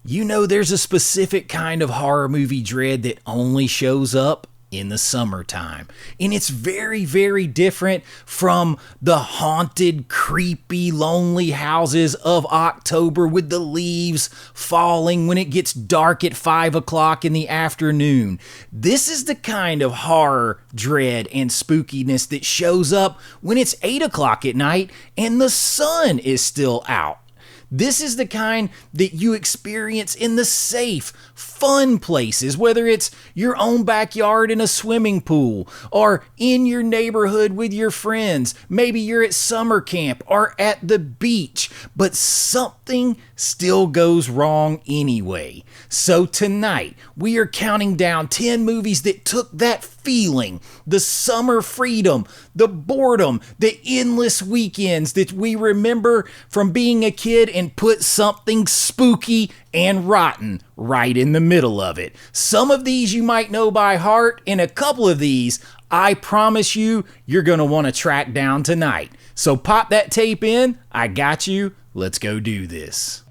You know, there's a specific kind of horror movie dread that only shows up in the summertime. And it's very, very different from the haunted, creepy, lonely houses of October with the leaves falling when it gets dark at 5 o'clock in the afternoon. This is the kind of horror, dread, and spookiness that shows up when it's 8 o'clock at night and the sun is still out. This is the kind that you experience in the safe, fun places, whether it's your own backyard in a swimming pool or in your neighborhood with your friends. Maybe you're at summer camp or at the beach, but something still goes wrong anyway. So tonight, we are counting down 10 movies that took that feeling, the summer freedom, the boredom, the endless weekends that we remember from being a kid and put something spooky and rotten right in the middle of it. Some of these you might know by heart, and a couple of these I promise you you're going to want to track down tonight. So pop that tape in, I got you, let's go do this.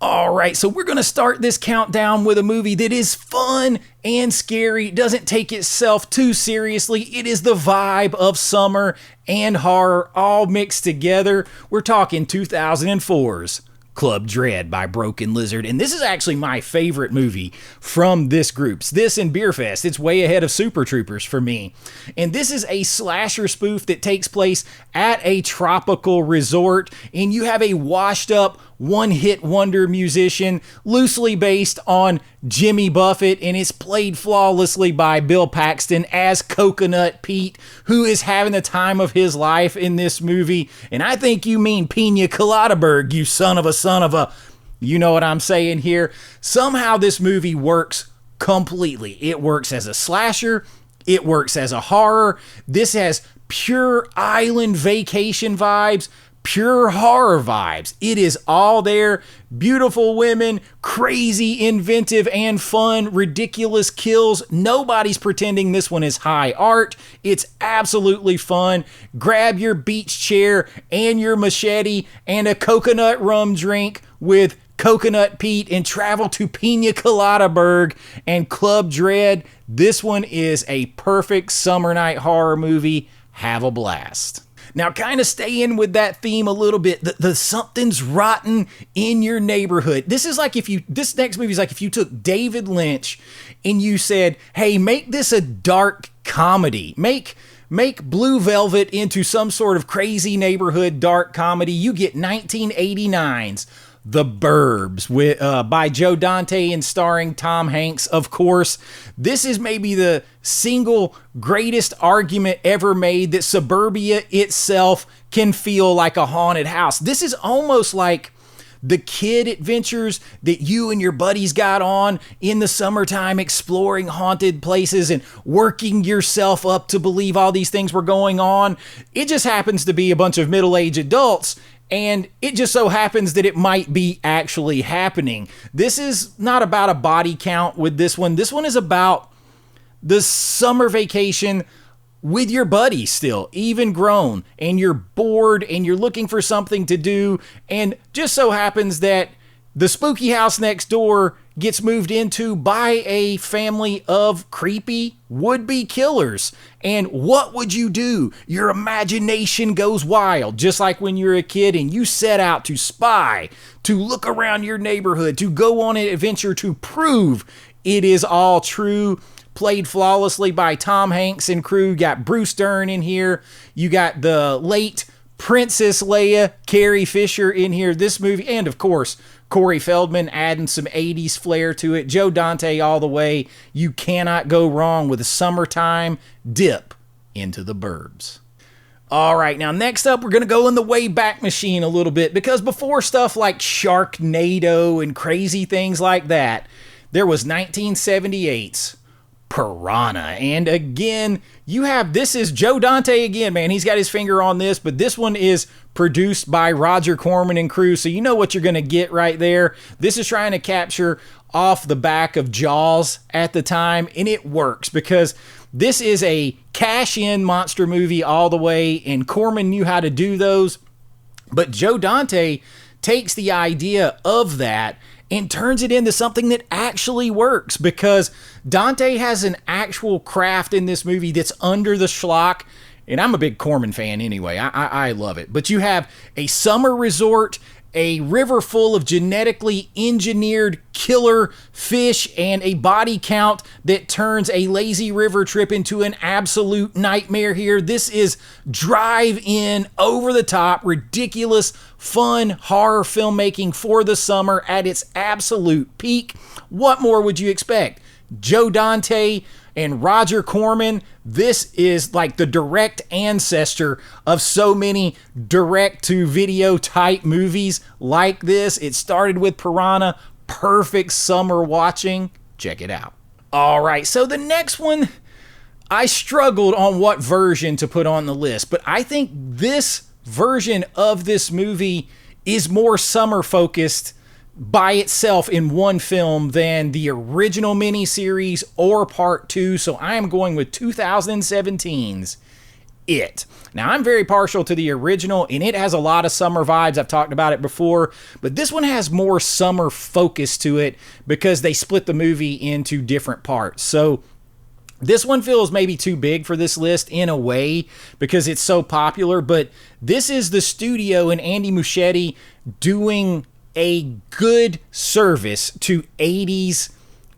Alright, so we're going to start this countdown with a movie that is fun and scary. It doesn't take itself too seriously. It is the vibe of summer and horror all mixed together. We're talking 2004's Club Dread by Broken Lizard, and this is actually my favorite movie from this group. This and Beer Fest, it's way ahead of Super Troopers for me. And this is a slasher spoof that takes place at a tropical resort, and you have a washed up one-hit wonder musician loosely based on Jimmy Buffett, and it's played flawlessly by Bill Paxton as Coconut Pete, who is having the time of his life in this movie. And I think you mean Pina Coladas, you son of a, you know what I'm saying here. Somehow this movie works completely. It works as a slasher. It works as a horror. This has pure island vacation vibes, pure horror vibes. It is all there. Beautiful women, crazy, inventive, and fun, ridiculous kills. Nobody's pretending this one is high art. It's absolutely fun. Grab your beach chair and your machete and a coconut rum drink with Coconut Pete and travel to Pina Coladaburg and Club Dread. This one is a perfect summer night horror movie. Have a blast. Now, kind of staying with that theme a little bit, the something's rotten in your neighborhood. This next movie is like if you took David Lynch and you said, hey, make this a dark comedy. Make Blue Velvet into some sort of crazy neighborhood dark comedy. You get 1989's The Burbs by Joe Dante and starring Tom Hanks, of course. This is maybe the single greatest argument ever made that suburbia itself can feel like a haunted house. This is almost like the kid adventures that you and your buddies got on in the summertime, exploring haunted places and working yourself up to believe all these things were going on. It just happens to be a bunch of middle-aged adults, and it just so happens that it might be actually happening. This is not about a body count with this one. This one is about the summer vacation with your buddies still, even grown, and you're bored and you're looking for something to do, and just so happens that the spooky house next door gets moved into by a family of creepy would-be killers. And what would you do? Your imagination goes wild, just like when you're a kid and you set out to spy, to look around your neighborhood, to go on an adventure to prove it is all true. Played flawlessly by Tom Hanks and crew. You got Bruce Dern in here. You got the late Princess Leia, Carrie Fisher in here. This movie, and of course, Corey Feldman adding some 80s flair to it. Joe Dante all the way. You cannot go wrong with a summertime dip into the Burbs. All right, now next up, we're going to go in the Wayback Machine a little bit, because before stuff like Sharknado and crazy things like that, there was 1978's Piranha. And again, this is Joe Dante again, man. He's got his finger on this, but this one is produced by Roger Corman and crew, so you know what you're going to get right there. This is trying to capture off the back of Jaws at the time, and it works because This is a cash-in monster movie all the way, and Corman knew how to do those. But Joe Dante takes the idea of that and turns it into something that actually works, because Dante has an actual craft in this movie that's under the schlock. And I'm a big Corman fan anyway. I love it. But you have a summer resort, a river full of genetically engineered killer fish, and a body count that turns a lazy river trip into an absolute nightmare here. This is drive-in, over-the-top, ridiculous, fun horror filmmaking for the summer at its absolute peak. What more would you expect? Joe Dante and Roger Corman, this is like the direct ancestor of so many direct-to-video type movies like this. It started with Piranha, perfect summer watching. Check it out. All right, so the next one, I struggled on what version to put on the list, but I think this version of this movie is more summer-focused by itself in one film than the original miniseries or part 2. So I am going with 2017's It. Now, I'm very partial to the original, and it has a lot of summer vibes. I've talked about it before, but this one has more summer focus to it because they split the movie into different parts. So this one feels maybe too big for this list in a way because it's so popular, but this is the studio and Andy Muschietti doing a good service to 80s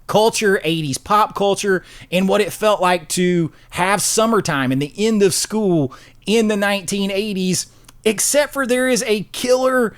culture, 80s pop culture, and what it felt like to have summertime and the end of school in the 1980s, except for there is a killer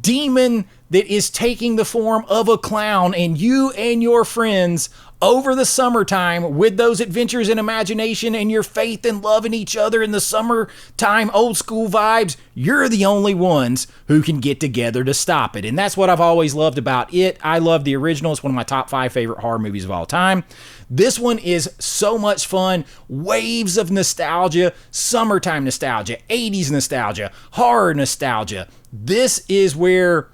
demon that is taking the form of a clown, and you and your friends over the summertime with those adventures and imagination and your faith and love in each other in the summertime old school vibes, you're the only ones who can get together to stop it. And that's what I've always loved about it. I love the original. It's one of my top 5 favorite horror movies of all time. This one is so much fun. Waves of nostalgia, summertime nostalgia, 80s nostalgia, horror nostalgia. This is where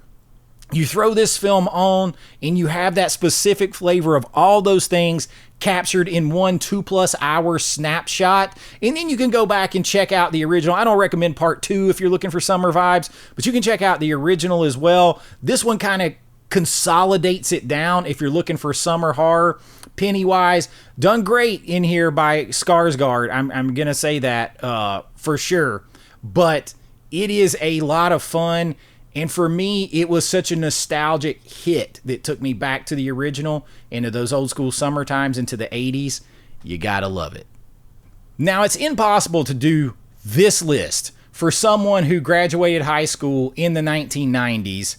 you throw this film on and you have that specific flavor of all those things captured in one 2+ hour snapshot. And then you can go back and check out the original. I don't recommend part 2 if you're looking for summer vibes, but you can check out the original as well. This one kind of consolidates it down if you're looking for summer horror. Pennywise, done great in here by Skarsgård. I'm going to say that for sure. But it is a lot of fun. And for me, it was such a nostalgic hit that took me back to the original, into those old school summer times, into the 80s. You gotta love it. Now, it's impossible to do this list for someone who graduated high school in the 1990s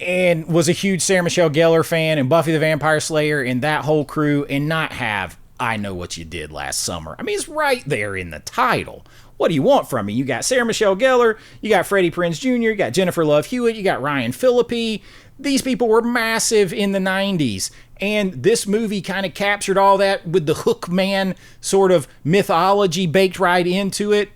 and was a huge Sarah Michelle Gellar fan and Buffy the Vampire Slayer and that whole crew, and not have I Know What You Did Last Summer. I mean, it's right there in the title. What do you want from me? You got Sarah Michelle Gellar, you got Freddie Prinze Jr., you got Jennifer Love Hewitt, you got Ryan Phillippe. These people were massive in the 90s. And this movie kind of captured all that with the Hookman sort of mythology baked right into it.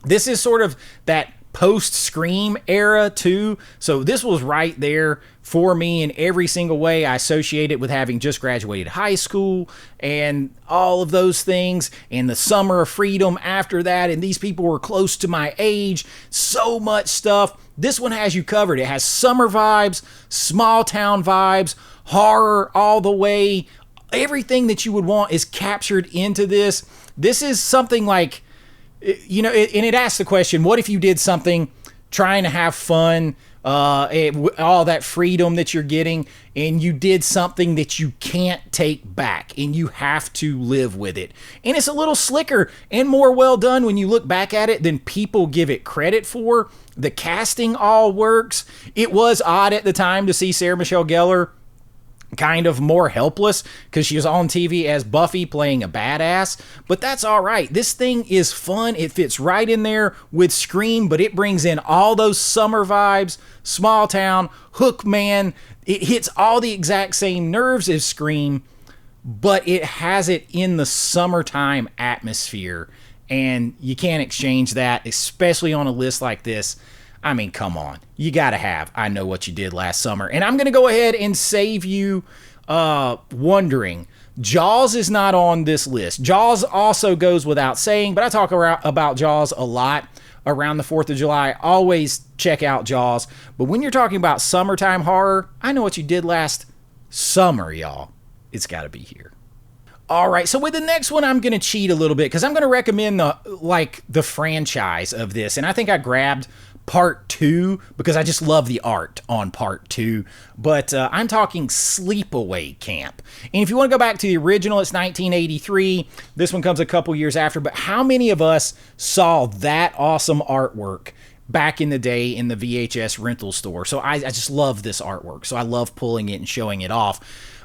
This is sort of that post-Scream era too. So this was right there for me in every single way. I associate it with having just graduated high school and all of those things, and the summer of freedom after that, and these people were close to my age. So much stuff. This one has you covered. It has summer vibes, small town vibes, horror all the way. Everything that you would want is captured into this. This is something like, you know, and it asks the question, what if you did something trying to have fun, all that freedom that you're getting, and you did something that you can't take back and you have to live with it. And it's a little slicker and more well done when you look back at it than people give it credit for. The casting all works. It was odd at the time to see Sarah Michelle Gellar kind of more helpless because she was on TV as Buffy playing a badass, but that's all right. This thing is fun. It fits right in there with Scream, but it brings in all those summer vibes, small town, Hookman. It hits all the exact same nerves as Scream, but it has it in the summertime atmosphere, and you can't exchange that, especially on a list like this. I mean, come on. You got to have I Know What You Did Last Summer. And I'm going to go ahead and save you wondering Jaws is not on this list. Jaws also goes without saying, but I talk about Jaws a lot around the 4th of July. Always check out Jaws. But when you're talking about summertime horror, I Know What You Did Last Summer, y'all. It's got to be here. All right, so with the next one, I'm going to cheat a little bit because I'm going to recommend the franchise of this. And I think I grabbed part 2 because I just love the art on part 2. But I'm talking Sleepaway Camp. And if you want to go back to the original, it's 1983. This one comes a couple years after. But how many of us saw that awesome artwork back in the day in the VHS rental store? So I just love this artwork. So I love pulling it and showing it off.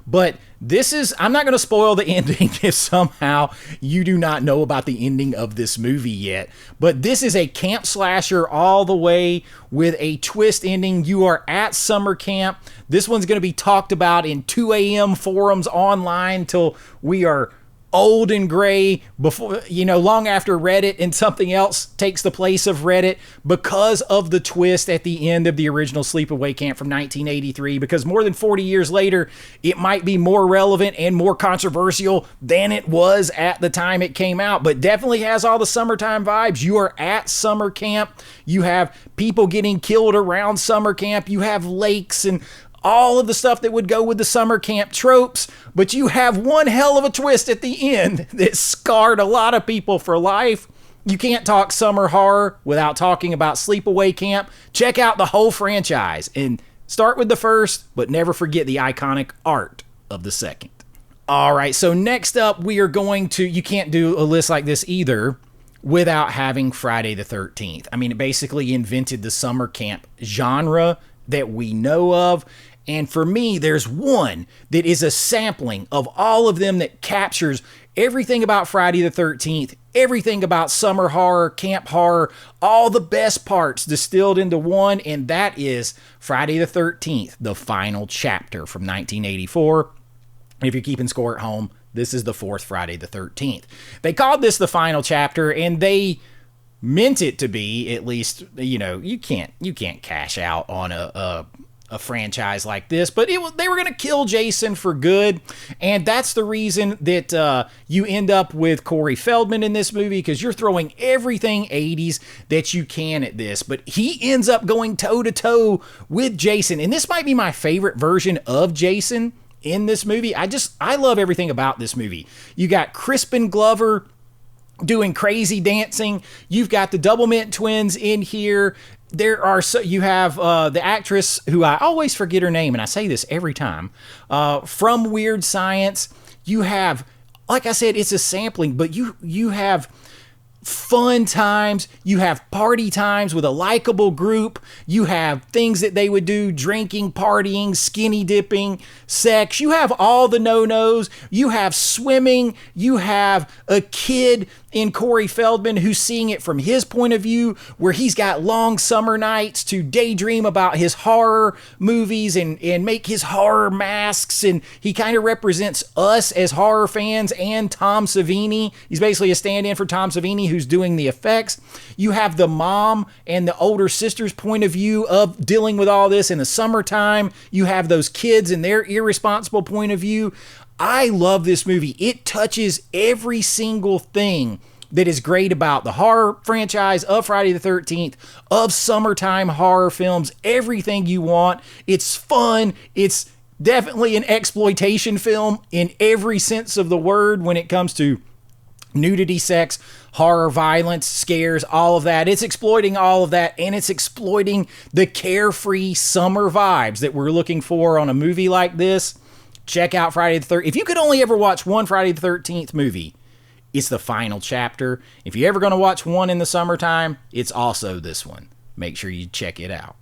But this is, I'm not going to spoil the ending if somehow you do not know about the ending of this movie yet. But this is a camp slasher all the way with a twist ending. You are at summer camp. This one's going to be talked about in 2 a.m. forums online till we are old and gray, before, long after Reddit and something else takes the place of Reddit, because of the twist at the end of the original Sleepaway Camp from 1983. Because more than 40 years later, it might be more relevant and more controversial than it was at the time it came out, but definitely has all the summertime vibes. You are at summer camp. You have people getting killed around summer camp. You have lakes and all of the stuff that would go with the summer camp tropes, but you have one hell of a twist at the end that scarred a lot of people for life. You can't talk summer horror without talking about Sleepaway Camp. Check out the whole franchise and start with the first, but never forget the iconic art of the second. All right, so next up we are going to, you can't do a list like this either without having Friday the 13th. I mean, it basically invented the summer camp genre that we know of. And for me, there's one that is a sampling of all of them that captures everything about Friday the 13th, everything about summer horror, camp horror, all the best parts distilled into one, and that is Friday the 13th, the final chapter from 1984. If you're keeping score at home, this is the 4th Friday the 13th. They called this the final chapter, and they meant it to be, at least, you can't cash out on a franchise like this, but they were going to kill Jason for good, and that's the reason that you end up with Corey Feldman in this movie, because you're throwing everything 80s that you can at this, but he ends up going toe-to-toe with Jason, and this might be my favorite version of Jason in this movie. I love everything about this movie. You got Crispin Glover doing crazy dancing. You've got the Doublemint twins in here. You have the actress who I always forget her name, and I say this every time, from Weird Science. You have, like I said, it's a sampling, but you have fun times, you have party times with a likable group, you have things that they would do, drinking, partying, skinny dipping, sex, you have all the no-nos, you have swimming, you have a kid in Corey Feldman who's seeing it from his point of view, where he's got long summer nights to daydream about his horror movies and make his horror masks, and he kind of represents us as horror fans and Tom Savini. He's basically a stand-in for Tom Savini, who's doing the effects. You have the mom and the older sister's point of view of dealing with all this in the summertime. You have those kids and their irresponsible point of view. I love this movie. It touches every single thing that is great about the horror franchise of Friday the 13th, of summertime horror films, everything you want. It's fun. It's definitely an exploitation film in every sense of the word when it comes to nudity, sex, horror, violence, scares, all of that. It's exploiting all of that, and it's exploiting the carefree summer vibes that we're looking for on a movie like this. Check out Friday the 13th. If you could only ever watch one Friday the 13th movie, it's the final chapter. If you're ever going to watch one in the summertime, it's also this one. Make sure you check it out.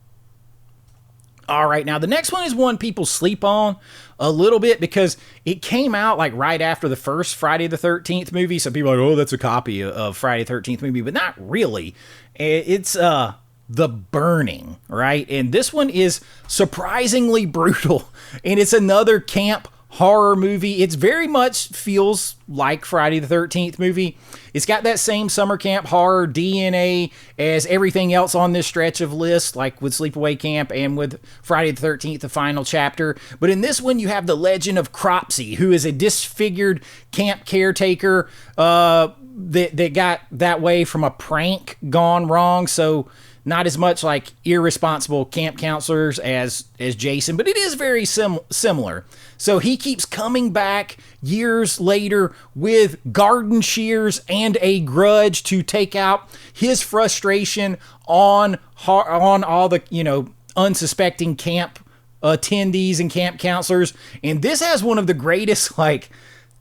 All right, now the next one is one people sleep on a little bit because it came out like right after the first Friday the 13th movie. So people are like, oh, that's a copy of Friday the 13th movie, but not really. It's The Burning, right? And this one is surprisingly brutal, and it's another camp horror movie. It's very much feels like Friday the 13th movie. It's got that same summer camp horror DNA as everything else on this stretch of list, like with Sleepaway Camp and with Friday the 13th, the final chapter. But in this one, you have the legend of Cropsy, who is a disfigured camp caretaker that got that way from a prank gone wrong. So not as much like irresponsible camp counselors as Jason, but it is very similar. So he keeps coming back years later with garden shears and a grudge to take out his frustration on all the, unsuspecting camp attendees and camp counselors. And this has one of the greatest, like,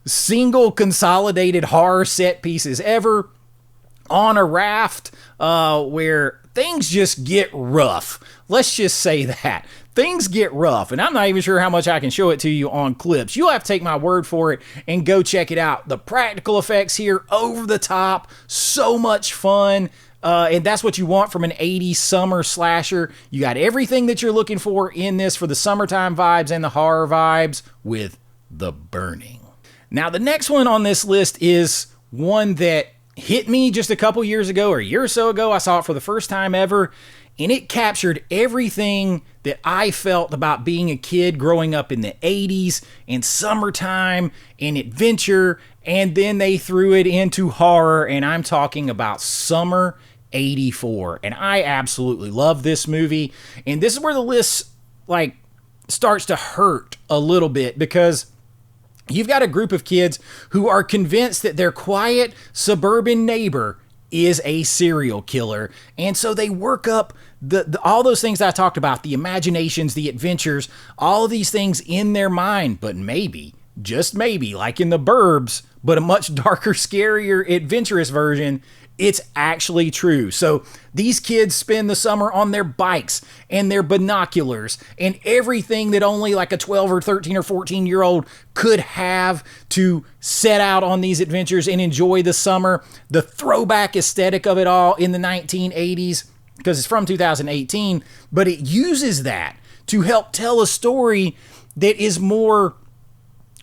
single consolidated horror set pieces ever on a raft where things just get rough. Let's just say that. Things get rough, and I'm not even sure how much I can show it to you on clips. You'll have to take my word for it and go check it out. The practical effects here, over the top, so much fun. And that's what you want from an 80s summer slasher. You got everything that you're looking for in this for the summertime vibes and the horror vibes with The Burning. Now, the next one on this list is one that hit me just a couple years ago or a year or so ago. I saw it for the first time ever, and it captured everything that I felt about being a kid growing up in the 80s and summertime and adventure, and then they threw it into horror, and I'm talking about Summer 84. And I absolutely love this movie, and this is where the list starts to hurt a little bit, because you've got a group of kids who are convinced that their quiet suburban neighbor is a serial killer. And so they work up all those things I talked about, the imaginations, the adventures, all of these things in their mind. But maybe, just maybe, like in the Burbs, but a much darker, scarier, adventurous version, it's actually true. So these kids spend the summer on their bikes and their binoculars and everything that only like a 12 or 13 or 14-year-old could have to set out on these adventures and enjoy the summer. The throwback aesthetic of it all in the 1980s, because it's from 2018, but it uses that to help tell a story that is more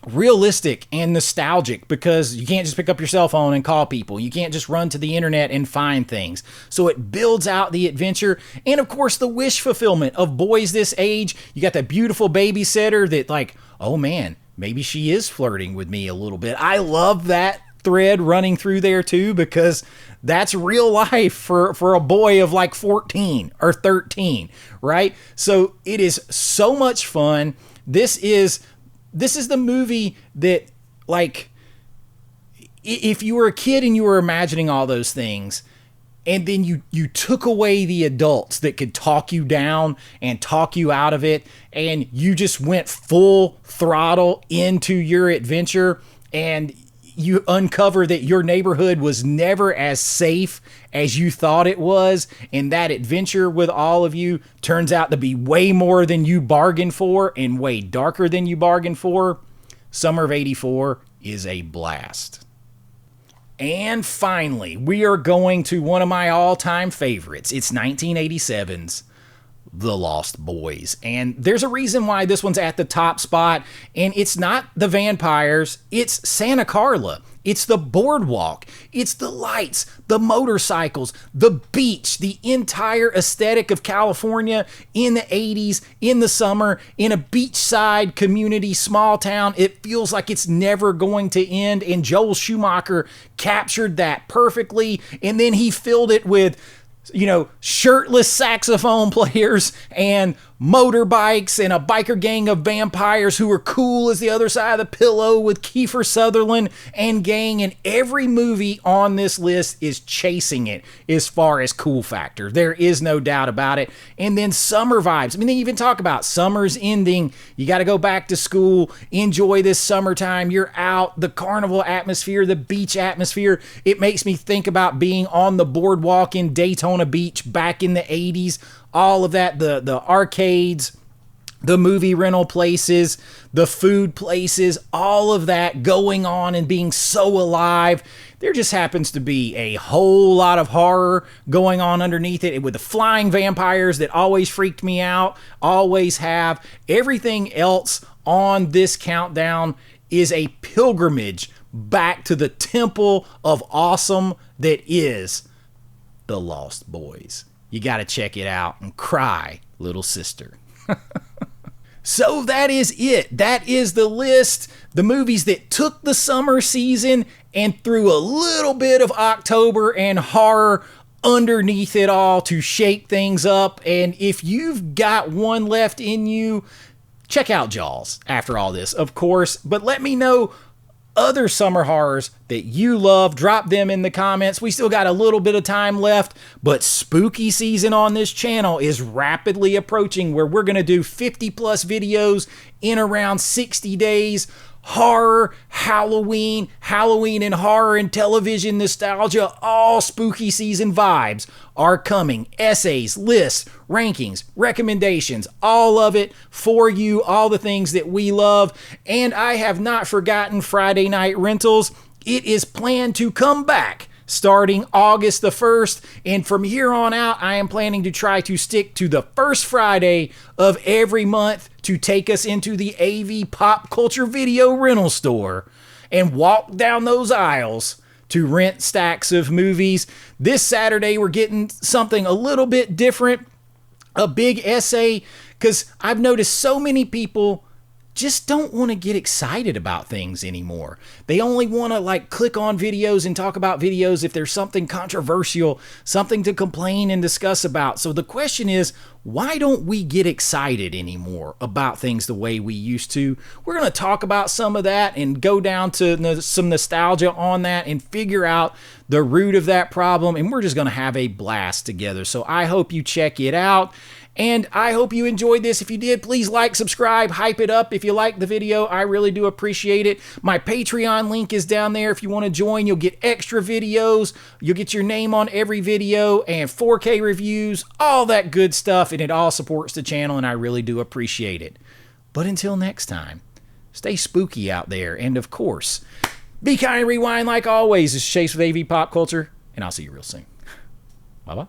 realistic and nostalgic, because you can't just pick up your cell phone and call people. You can't just run to the internet and find things. So it builds out the adventure and, of course, the wish fulfillment of boys this age. You got that beautiful babysitter that, like, oh man, maybe she is flirting with me a little bit. I love that thread running through there too, because that's real life for a boy of like 14 or 13, right? So it is so much fun. This is the movie that, like, if you were a kid and you were imagining all those things, and then you took away the adults that could talk you down and talk you out of it, and you just went full throttle into your adventure, and you uncover that your neighborhood was never as safe as you thought it was, and that adventure with all of you turns out to be way more than you bargained for and way darker than you bargained for. Summer of 84 is a blast. And finally, we are going to one of my all-time favorites. It's 1987's The Lost Boys. And there's a reason why this one's at the top spot, and it's not the vampires, it's Santa Carla. It's the boardwalk, it's the lights, the motorcycles, the beach, the entire aesthetic of California in the 80s, in the summer, in a beachside community, small town. It feels like it's never going to end, and Joel Schumacher captured that perfectly, and then he filled it with, shirtless saxophone players and motorbikes and a biker gang of vampires who are cool as the other side of the pillow with Kiefer Sutherland and gang. And every movie on this list is chasing it as far as cool factor. There is no doubt about it. And then summer vibes. I mean, they even talk about summer's ending. You got to go back to school. Enjoy this summertime. You're out. The carnival atmosphere, the beach atmosphere. It makes me think about being on the boardwalk in Daytona Beach back in the 80s. All of that, the arcades, the movie rental places, the food places, all of that going on and being so alive. There just happens to be a whole lot of horror going on underneath it, with the flying vampires that always freaked me out, always have. Everything else on this countdown is a pilgrimage back to the temple of awesome that is The Lost Boys. You got to check it out and cry, little sister. So that is it. That is the list. The movies that took the summer season and threw a little bit of October and horror underneath it all to shake things up. And if you've got one left in you, check out Jaws after all this, of course. But let me know other summer horrors that you love. Drop them in the comments. We still got a little bit of time left, but spooky season on this channel is rapidly approaching, where we're going to do 50 plus videos in around 60 days. Horror, Halloween and horror and television nostalgia, all spooky season vibes are coming. Essays, lists, rankings, recommendations, all of it for you, all the things that we love. And I have not forgotten Friday Night Rentals. It is planned to come back starting August the 1st. And from here on out, I am planning to try to stick to the first Friday of every month to take us into the AV Pop Culture Video Rental Store and walk down those aisles to rent stacks of movies. This Saturday, we're getting something a little bit different, a big essay, because I've noticed so many people just don't want to get excited about things anymore. They only want to click on videos and talk about videos if there's something controversial, something to complain and discuss about. So the question is, why don't we get excited anymore about things the way we used to? We're going to talk about some of that and go down to some nostalgia on that and figure out the root of that problem. And we're just going to have a blast together. So I hope you check it out. And I hope you enjoyed this. If you did, please like, subscribe, hype it up. If you like the video, I really do appreciate it. My Patreon link is down there. If you want to join, you'll get extra videos. You'll get your name on every video and 4K reviews, all that good stuff. And it all supports the channel, and I really do appreciate it. But until next time, stay spooky out there. And of course, be kind and rewind like always. It's Chase with AV Pop Culture, and I'll see you real soon. Bye-bye.